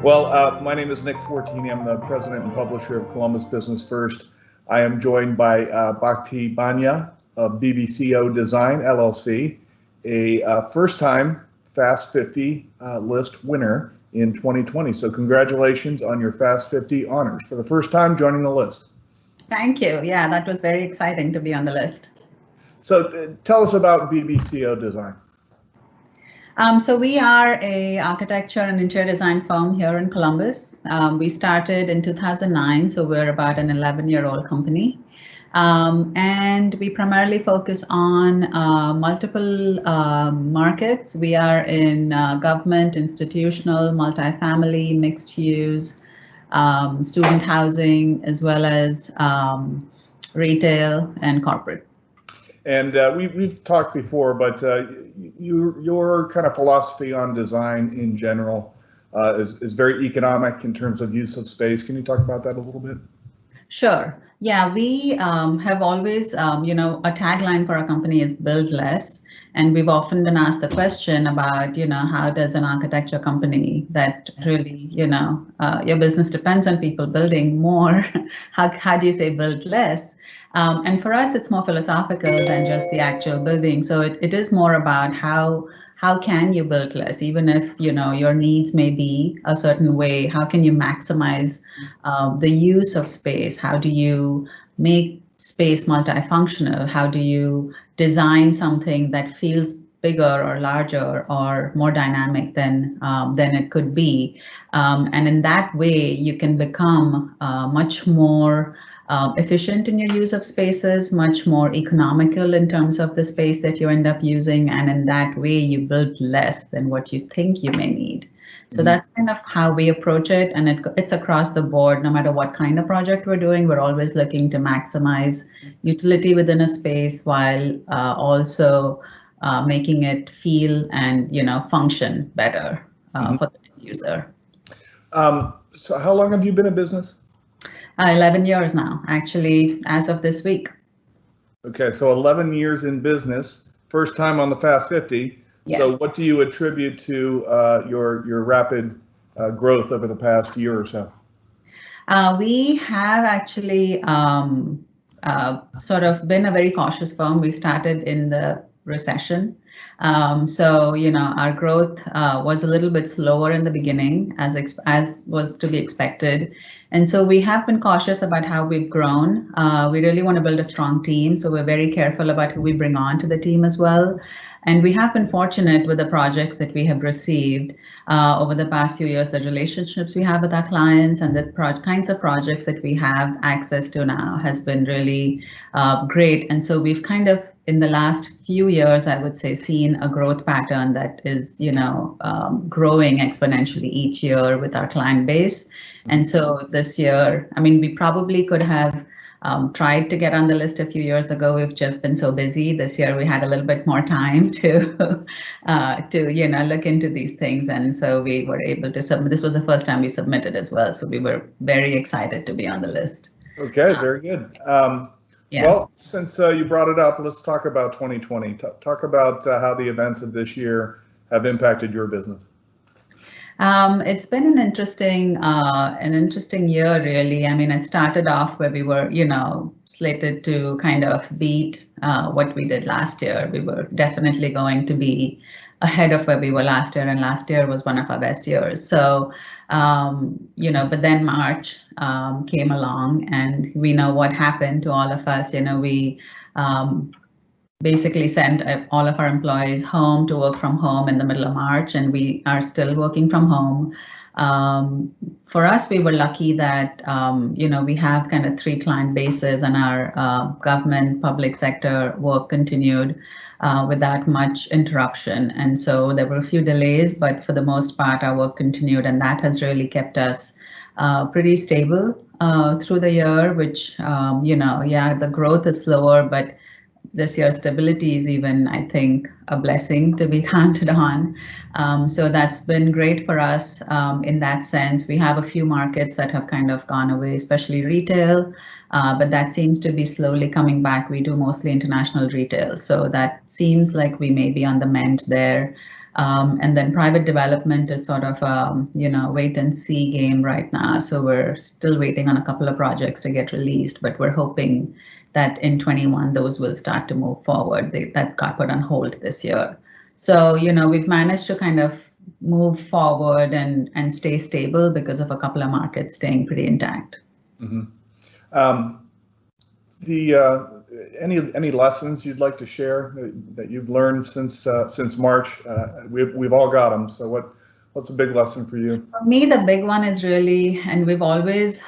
Well, my name is Nick Fortine. I'm the president and publisher of Columbus Business First. I am joined by Bhakti Bania of BBCO Design LLC, a first-time Fast 50 list winner in 2020. So congratulations on your Fast 50 honors for the first time joining the list. Thank you. Yeah, that was very exciting to be on the list. So tell us about BBCO Design. So we are a architecture and interior design firm here in Columbus. We started in 2009, so we're about an 11-year-old company. And we primarily focus on multiple markets. We are in government, institutional, multifamily, mixed use, student housing, as well as retail and corporate. And we've talked before, but your kind of philosophy on design in general is very economic in terms of use of space. Can you talk about that a little bit? Sure. Yeah, we have always, a tagline for our company is build less. And we've often been asked the question about, how does an architecture company that really, your business depends on people building more, how do you say build less? And for us, it's more philosophical than just the actual building. So it is more about how can you build less, even if your needs may be a certain way. How can you maximize the use of space? How do you make space multifunctional? How do you design something that feels bigger or larger or more dynamic than it could be? And in that way, you can become much more efficient in your use of spaces, much more economical in terms of the space that you end up using. And in that way, you build less than what you think you may need. So that's kind of how we approach it. And it's across the board, no matter what kind of project we're doing, we're always looking to maximize utility within a space while also making it feel and, function better for the user. So how long have you been in business? 11 years now, actually, as of this week. Okay, so 11 years in business, first time on the Fast 50. Yes. So what do you attribute to your rapid growth over the past year or so? We have actually sort of been a very cautious firm. We started in the recession. So, our growth was a little bit slower in the beginning, as was to be expected. And so we have been cautious about how we've grown. We really want to build a strong team, so we're very careful about who we bring on to the team as well. And we have been fortunate with the projects that we have received over the past few years, the relationships we have with our clients and the kinds of projects that we have access to now has been really great. And so we've kind of, in the last few years, I would say, seen a growth pattern that is, growing exponentially each year with our client base. And so this year, we probably could have tried to get on the list a few years ago. We've just been so busy. This year we had a little bit more time to look into these things, and so we were able to submit. This was the first time we submitted as well, so we were very excited to be on the list. Okay, very good. Yeah. Well, since you brought it up, let's talk about 2020. Talk about how the events of this year have impacted your business. It's been an interesting year, really. It started off where we were, slated to kind of beat what we did last year. We were definitely going to be ahead of where we were last year, and last year was one of our best years. So, but then March came along, and we know what happened to all of us. We basically sent all of our employees home to work from home in the middle of March, and we are still working from home. For us, we were lucky that, we have kind of 3 client bases, and our government public sector work continued without much interruption. And so there were a few delays, but for the most part, our work continued, and that has really kept us pretty stable through the year, which, the growth is slower, but this year's stability is even, I think, a blessing to be counted on. So that's been great for us in that sense. We have a few markets that have kind of gone away, especially retail, but that seems to be slowly coming back. We do mostly international retail, so that seems like we may be on the mend there. And then private development is sort of wait and see game right now. So we're still waiting on a couple of projects to get released, but we're hoping that in 21 those will start to move forward. That got put on hold this year. So we've managed to kind of move forward and stay stable because of a couple of markets staying pretty intact. Mm-hmm. Any lessons you'd like to share that you've learned since March? We've all got them. So what's a big lesson for you? For me, the big one is really, and we've always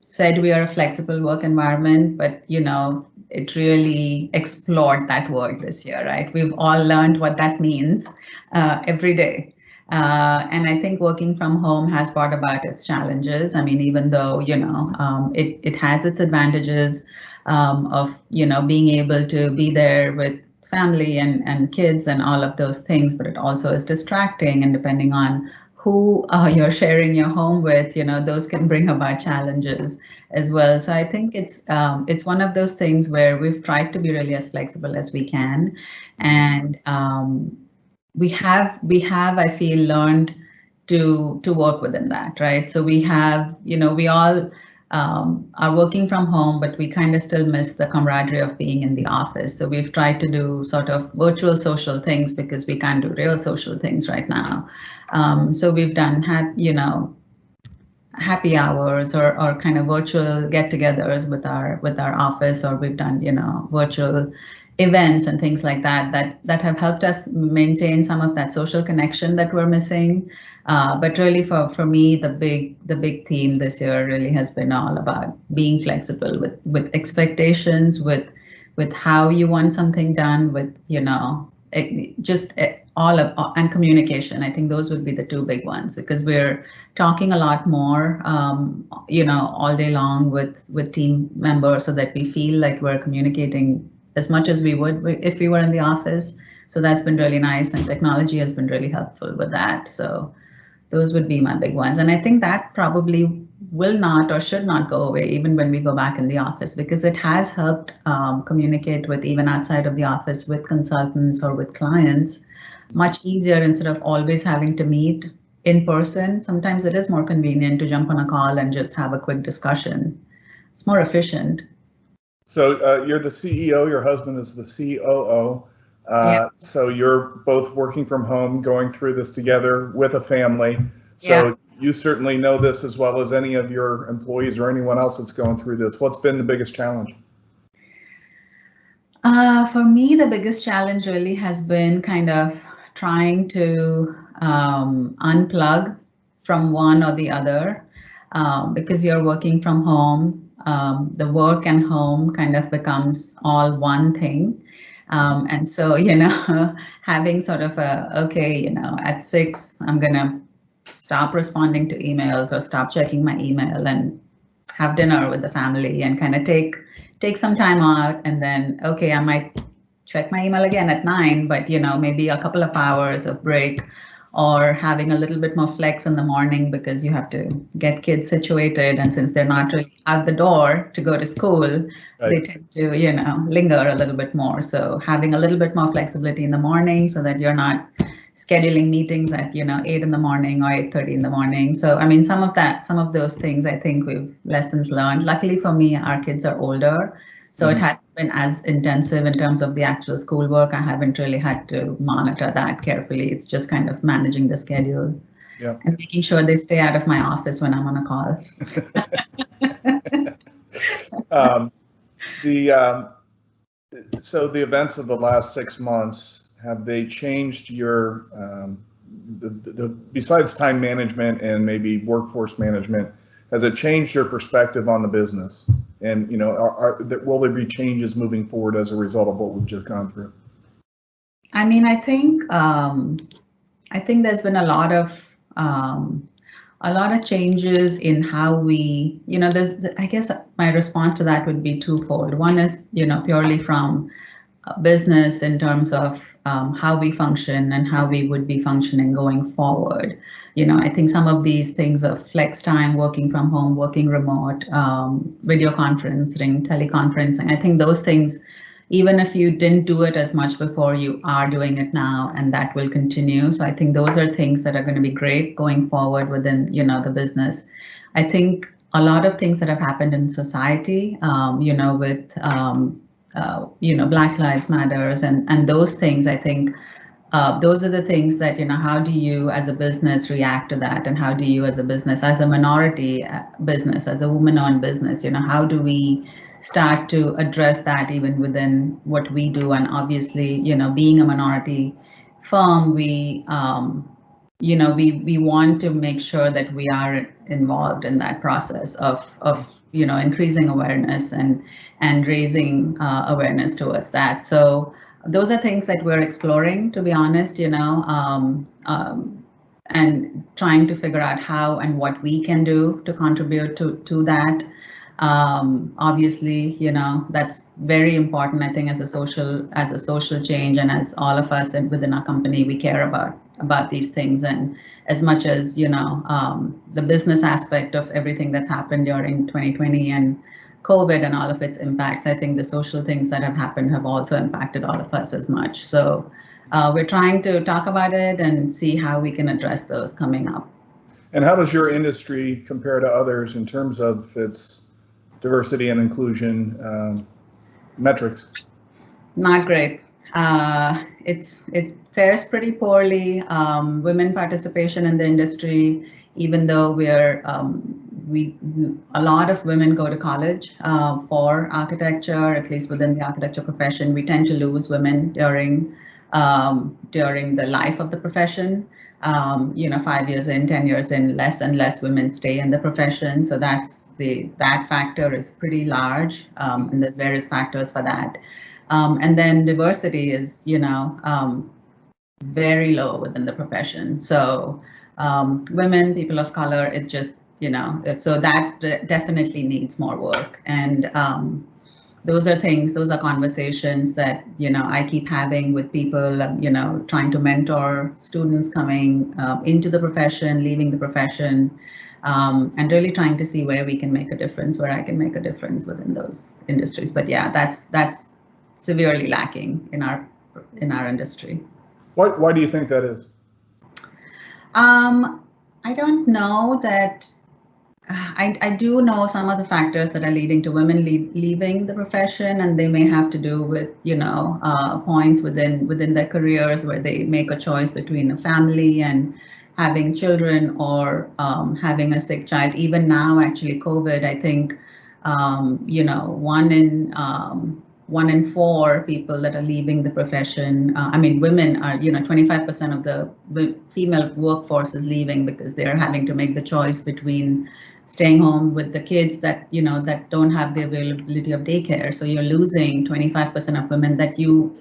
said we are a flexible work environment, but it really explored that word this year, right? We've all learned what that means every day. And I think working from home has brought about its challenges. I mean, even though, it has its advantages of, being able to be there with family and kids and all of those things, but it also is distracting, and depending on who you're sharing your home with, those can bring about challenges as well. So I think it's one of those things where we've tried to be really as flexible as we can, and we have I feel learned to work within that, right? So we have we all are working from home, but we kind of still miss the camaraderie of being in the office. So we've tried to do sort of virtual social things because we can't do real social things right now. So we've done happy hours or kind of virtual get-togethers with our office, or we've done virtual events and things like that have helped us maintain some of that social connection that we're missing. But really for me, the big theme this year really has been all about being flexible with expectations, with how you want something done, with and communication. I think those would be the two big ones, because we're talking a lot more all day long with team members, so that we feel like we're communicating as much as we would if we were in the office. So that's been really nice, and technology has been really helpful with that. So those would be my big ones. And I think that probably will not or should not go away even when we go back in the office, because it has helped communicate with, even outside of the office, with consultants or with clients much easier, instead of always having to meet in person. Sometimes it is more convenient to jump on a call and just have a quick discussion. It's more efficient. So you're the CEO, your husband is the COO. Yeah. So you're both working from home, going through this together with a family. So Yeah. You certainly know this as well as any of your employees or anyone else that's going through this. What's been the biggest challenge? For me, the biggest challenge really has been kind of trying to unplug from one or the other, because you're working from home. The work and home kind of becomes all one thing. And so, having sort of at 6, I'm going to stop responding to emails or stop checking my email and have dinner with the family and kind of take some time out. And then, I might check my email again at 9, but, maybe a couple of hours of break, or having a little bit more flex in the morning because you have to get kids situated. And since they're not really out the door to go to school, right, they tend to, linger a little bit more. So having a little bit more flexibility in the morning so that you're not scheduling meetings at, 8 in the morning or 8:30 in the morning. So, I mean, some of those things, I think we've lessons learned. Luckily for me, our kids are older, so it hasn't been as intensive in terms of the actual schoolwork. I haven't really had to monitor that carefully. It's just kind of managing the schedule, and making sure they stay out of my office when I'm on a call. So the events of the last 6 months, have they changed your, besides time management and maybe workforce management, has it changed your perspective on the business? And, will there be changes moving forward as a result of what we've just gone through? I mean, I think there's been a lot of changes in how we, I guess my response to that would be twofold. One is, purely from business in terms of how we function and how we would be functioning going forward. I think some of these things of flex time, working from home, working remote, video conferencing, teleconferencing, I think those things, even if you didn't do it as much before, you are doing it now, and that will continue. So I think those are things that are going to be great going forward within, the business. I think a lot of things that have happened in society, with Black Lives Matters and those things, I think those are the things that, how do you as a business react to that? And how do you as a business, as a minority business, as a woman-owned business, how do we start to address that even within what we do? And obviously, being a minority firm, we want to make sure that we are involved in that process of increasing awareness and raising awareness towards that. So those are things that we're exploring, to be honest, and trying to figure out how and what we can do to contribute to that. Obviously, that's very important. I think as a social change, and as all of us within our company, we care about these things. And as much as the business aspect of everything that's happened during 2020 and COVID and all of its impacts, I think the social things that have happened have also impacted all of us as much. So we're trying to talk about it and see how we can address those coming up. And how does your industry compare to others in terms of its diversity and inclusion metrics? Not great. It fares pretty poorly. Women participation in the industry, even though a lot of women go to college for architecture, at least within the architecture profession, we tend to lose women during the life of the profession. 5 years in, 10 years in, less and less women stay in the profession. So that factor is pretty large, and there's various factors for that. And then diversity is, very low within the profession. So women, people of color, it just, so that definitely needs more work. And those are conversations that, I keep having with people, trying to mentor students coming into the profession, leaving the profession, and really trying to see where we can make a difference, where I can make a difference within those industries. But yeah, that's severely lacking in our industry. Why do you think that is? I don't know that. I do know some of the factors that are leading to women leaving the profession, and they may have to do with, points within their careers where they make a choice between a family and having children, or having a sick child. Even now, actually, COVID, I think, 1 in 4 people that are leaving the profession. Women are, 25% of the female workforce is leaving because they're having to make the choice between staying home with the kids that, that don't have the availability of daycare. So you're losing 25% of women that you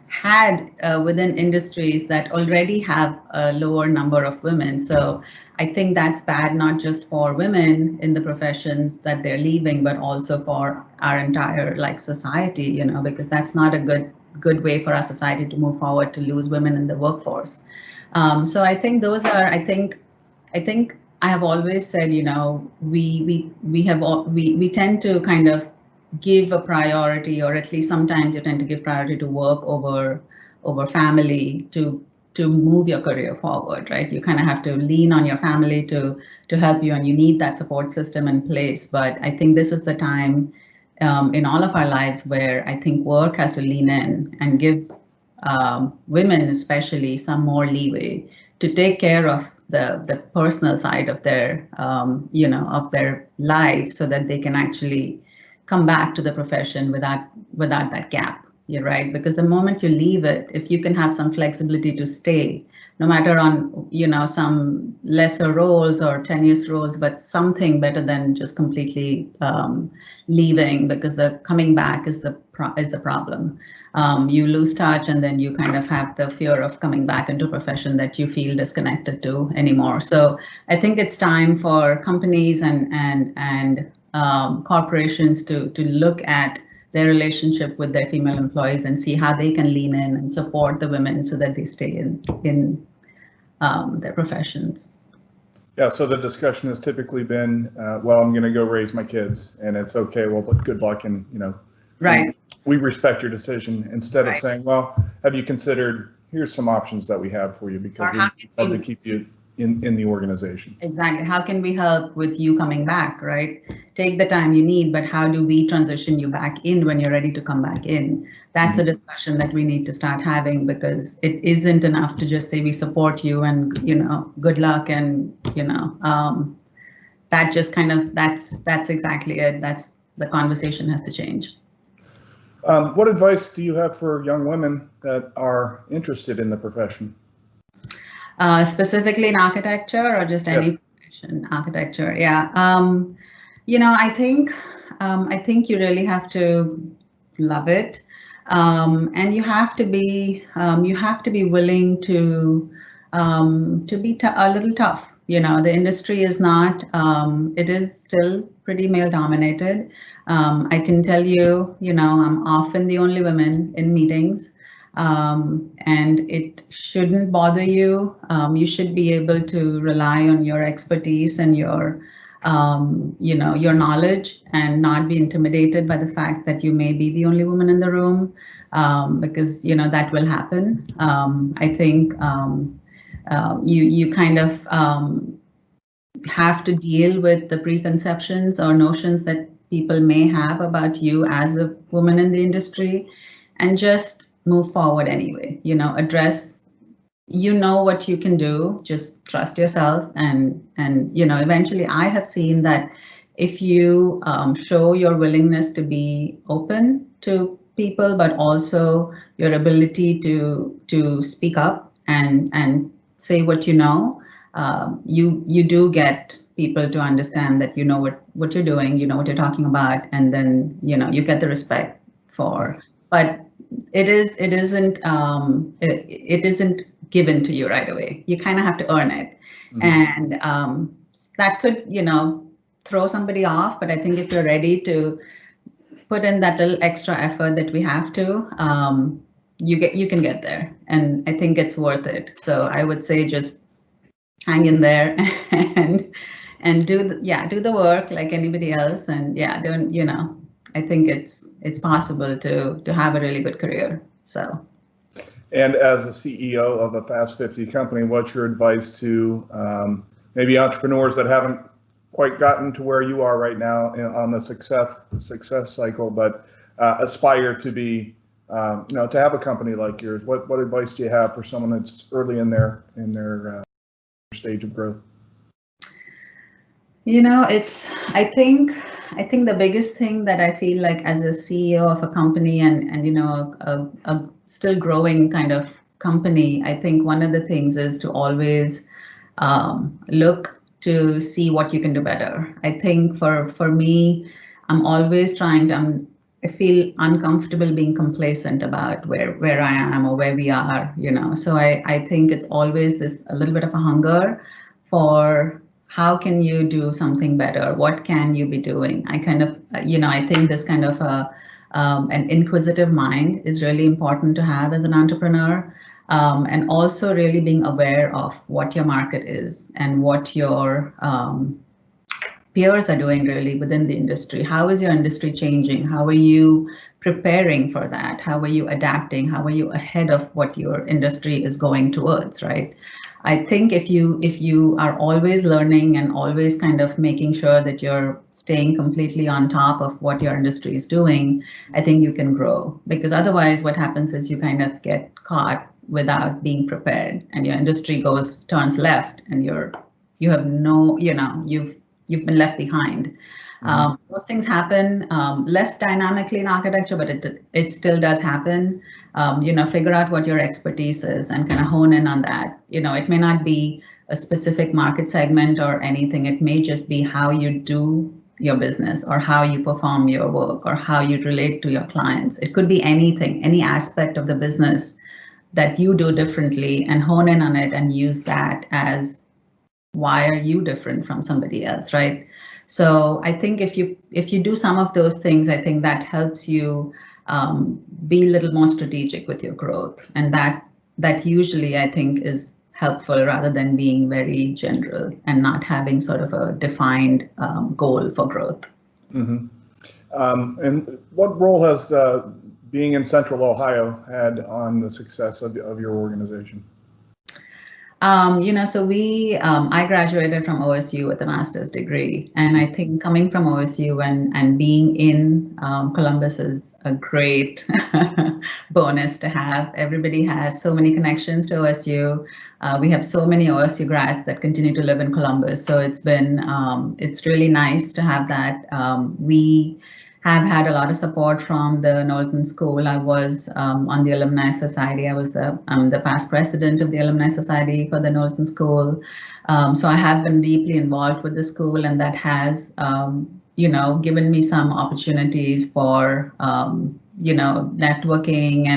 had within industries that already have a lower number of women. So I think that's bad, not just for women in the professions that they're leaving, but also for our entire society, because that's not a good way for our society to move forward, to lose women in the workforce. So I think those are, I think I have always said, we tend to kind of give a priority, or at least sometimes you tend to give priority to work over family to move your career forward, right? You kind of have to lean on your family to help you, and you need that support system in place. But I think this is the time in all of our lives where I think work has to lean in and give women especially some more leeway to take care of the personal side of their of their life, so that they can actually come back to the profession without that gap. You're right, because the moment you leave it, if you can have some flexibility to stay, no matter on some lesser roles or tenuous roles, but something better than just completely leaving, because the coming back is the problem. You lose touch, and then you kind of have the fear of coming back into a profession that you feel disconnected to anymore. So I think it's time for companies and corporations to look at their relationship with their female employees and see how they can lean in and support the women so that they stay in their professions. Yeah, so the discussion has typically been, well, I'm going to go raise my kids, and it's okay. Well, but good luck, and right. we respect your decision instead of saying, well, have you considered, here's some options that we have for you because we love to keep you in the organization. Exactly. How can we help with you coming back, right? Take the time you need, but how do we transition you back in when you're ready to come back in? That's a discussion that we need to start having, because it isn't enough to just say we support you and, good luck, and, that just kind of, that's exactly it. That's the conversation has to change. What advice do you have for young women that are interested in the profession? Specifically in architecture, or just any profession? Architecture, yeah. I think you really have to love it, and you have to be willing to be a little tough. The industry is not. It is still pretty male dominated. I can tell you, I'm often the only woman in meetings. And it shouldn't bother you. You should be able to rely on your expertise and your knowledge, and not be intimidated by the fact that you may be the only woman in the room, because that will happen. I think you kind of have to deal with the preconceptions or notions that people may have about you as a woman in the industry, and just move forward anyway. Address, what you can do, just trust yourself, and eventually I have seen that if you show your willingness to be open to people, but also your ability to speak up and say what you know, you do get people to understand that what you're doing, what you're talking about, and then you get the respect for. But it isn't given to you right away. You kind of have to earn it. And that could throw somebody off, but I think if you're ready to put in that little extra effort that we have to, you can get there, and I think it's worth it. So I would say just hang in there and do the work like anybody else, and don't I think it's possible to have a really good career. So. And as a CEO of a Fast 50 company, what's your advice to maybe entrepreneurs that haven't quite gotten to where you are right now on the success cycle, but aspire to be, to have a company like yours? What advice do you have for someone that's early in their stage of growth? I think the biggest thing that I feel like as a CEO of a company and a still growing kind of company, I think one of the things is to always look to see what you can do better. I think for me, I'm always I feel uncomfortable being complacent about where I am or where we are, So I think it's always a little bit of a hunger for how can you do something better? What can you be doing? I kind of, I think this kind of an inquisitive mind is really important to have as an entrepreneur, and also really being aware of what your market is and what your peers are doing really within the industry. How is your industry changing? How are you preparing for that? How are you adapting? How are you ahead of what your industry is going towards, right? I think if you are always learning and always kind of making sure that you're staying completely on top of what your industry is doing, I think you can grow. Because otherwise what happens is you kind of get caught without being prepared, and your industry turns left, and you have no, you've been left behind. Those things happen less dynamically in architecture, but it still does happen. Figure out what your expertise is and kind of hone in on that. It may not be a specific market segment or anything. It may just be how you do your business, or how you perform your work, or how you relate to your clients. It could be anything, any aspect of the business that you do differently, and hone in on it and use that as why are you different from somebody else, right? So I think if you do some of those things, I think that helps you be a little more strategic with your growth, and that usually I think is helpful rather than being very general and not having sort of a defined goal for growth. And what role has being in Central Ohio had on the success of your organization? So I graduated from OSU with a master's degree, and I think coming from OSU and being in Columbus is a great bonus to have. Everybody has so many connections to OSU. We have so many OSU grads that continue to live in Columbus, so it's really nice to have that. We have had a lot of support from the Knowlton School. I was on the Alumni Society. I was the past president of the Alumni Society for the Knowlton School. So I have been deeply involved with the school, and that has, given me some opportunities for, networking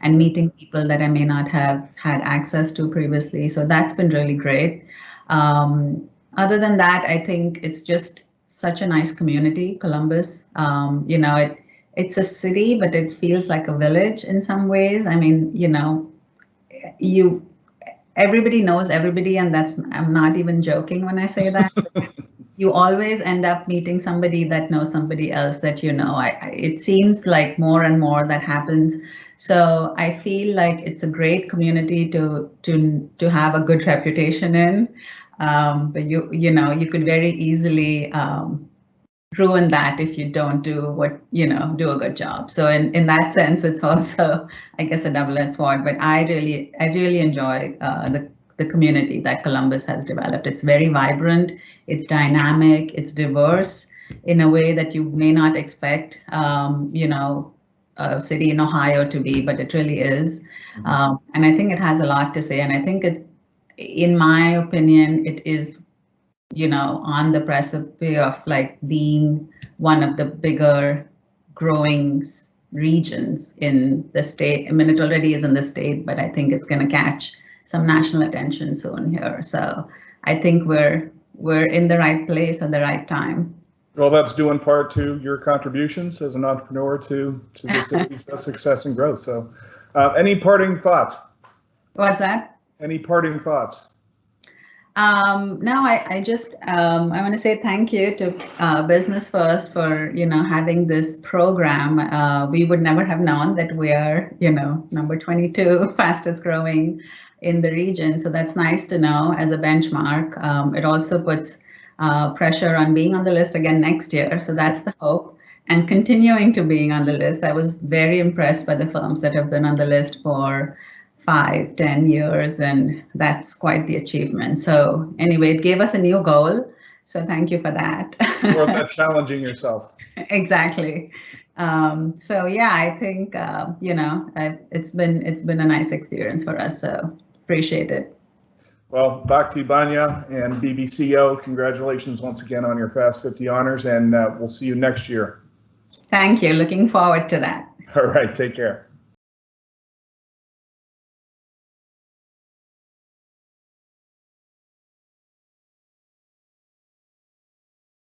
and meeting people that I may not have had access to previously. So that's been really great. Other than that, I think it's just such a nice community, Columbus. It's a city, but it feels like a village in some ways. I mean, everybody knows everybody, and I'm not even joking when I say that. You always end up meeting somebody that knows somebody else that you know. It seems like more and more that happens. So I feel like it's a great community to have a good reputation in. But you could very easily ruin that if you don't do a good job. So in that sense, it's also, I guess, a double-edged sword. But I really enjoy the community that Columbus has developed. It's very vibrant, it's dynamic, it's diverse in a way that you may not expect, a city in Ohio to be, but it really is. And I think it has a lot to say. And I think in my opinion, it is, on the precipice of like being one of the bigger growing regions in the state. I mean, it already is in the state, but I think it's going to catch some national attention soon here. So I think we're in the right place at the right time. Well, that's due in part to your contributions as an entrepreneur to the city's success and growth. So any parting thoughts? What's that? Any parting thoughts? No, I just I want to say thank you to Business First for having this program. We would never have known that we are number 22 fastest growing in the region. So that's nice to know as a benchmark. It also puts pressure on being on the list again next year. So that's the hope, and continuing to being on the list. I was very impressed by the firms that have been on the list for 5-10 years, and that's quite the achievement. So anyway, it gave us a new goal. So thank you for that. Or that challenging yourself. Exactly. So yeah, I think it's been a nice experience for us. So appreciate it. Well, Bhakti Bania and BBCO, congratulations once again on your Fast 50 honors, and we'll see you next year. Thank you. Looking forward to that. All right. Take care.